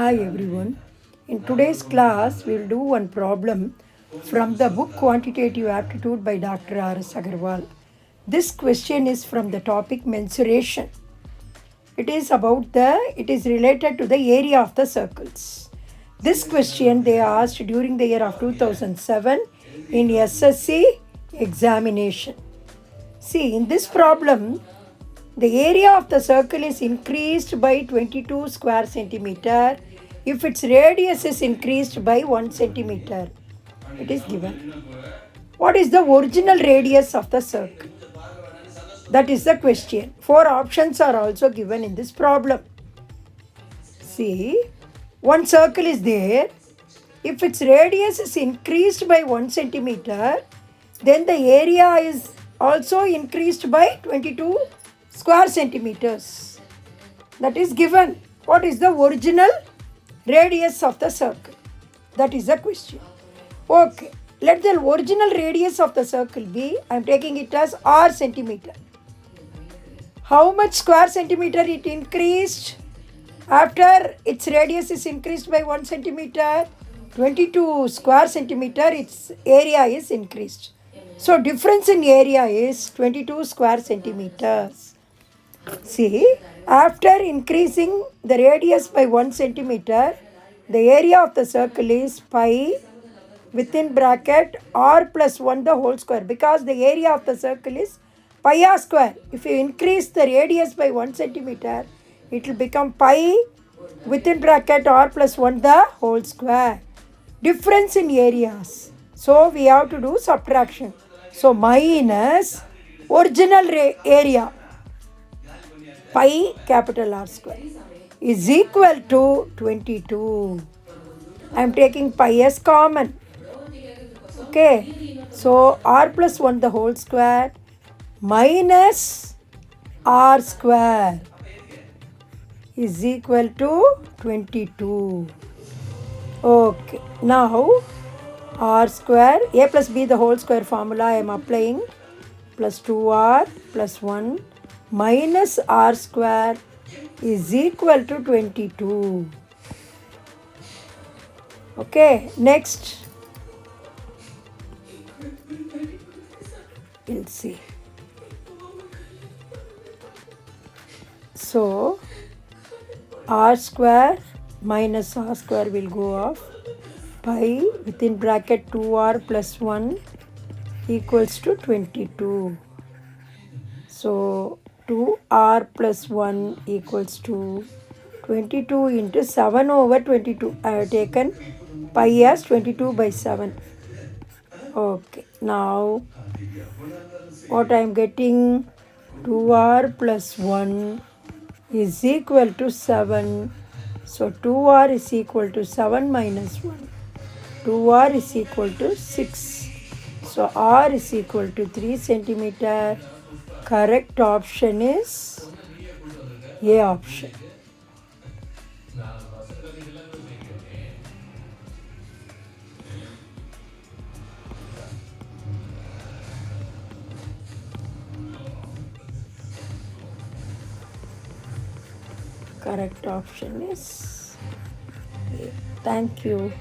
Hi everyone. In today's class, we will do one problem from the book Quantitative Aptitude by Dr. R.S. Agarwal. This question is from the topic mensuration. It is related to the area of the circles. This question they asked during the year of 2007 in SSC examination. See, in this problem, the area of the circle is increased by 22 square centimeter if its radius is increased by 1 centimeter. It is given. What is the original radius of the circle? That is the question. 4 options are also given in this problem. See, one circle is there. If its radius is increased by 1 centimeter, then the area is also increased by 22 square centimeters. That is given. What is the original radius of the circle? That is the question. Okay, let the original radius of the circle be, I am taking it as r centimeter. How much square centimeter it increased? After its radius is increased by 1 centimeter, 22 square centimeter, its area is increased. So difference in area is 22 square centimeters. See, after increasing the radius by 1 centimeter, the area of the circle is pi within bracket r plus 1 the whole square, because the area of the circle is pi r square. If you increase the radius by 1 centimeter, it will become pi within bracket r plus 1 the whole square. Difference in areas. So we have to do subtraction. So minus original area pi capital R square is equal to 22. I am taking pi as common. Okay. So r plus 1 the whole square minus r square is equal to 22. Okay. Now r square, a plus b the whole square formula I am applying, plus 2r plus 1 minus r square is equal to 22. Okay, next we'll see. So r square minus r square will go off. Pi within bracket 2r plus 1 equals to 22. So 2r plus 1 equals to 22 into 7 over 22. I have taken pi as 22 by 7. Okay, now what I am getting, 2r plus 1 is equal to 7. So 2r is equal to 7 minus 1. 2r is equal to 6. So r is equal to 3 centimeter. Correct option is A option. Correct option is A. Thank you.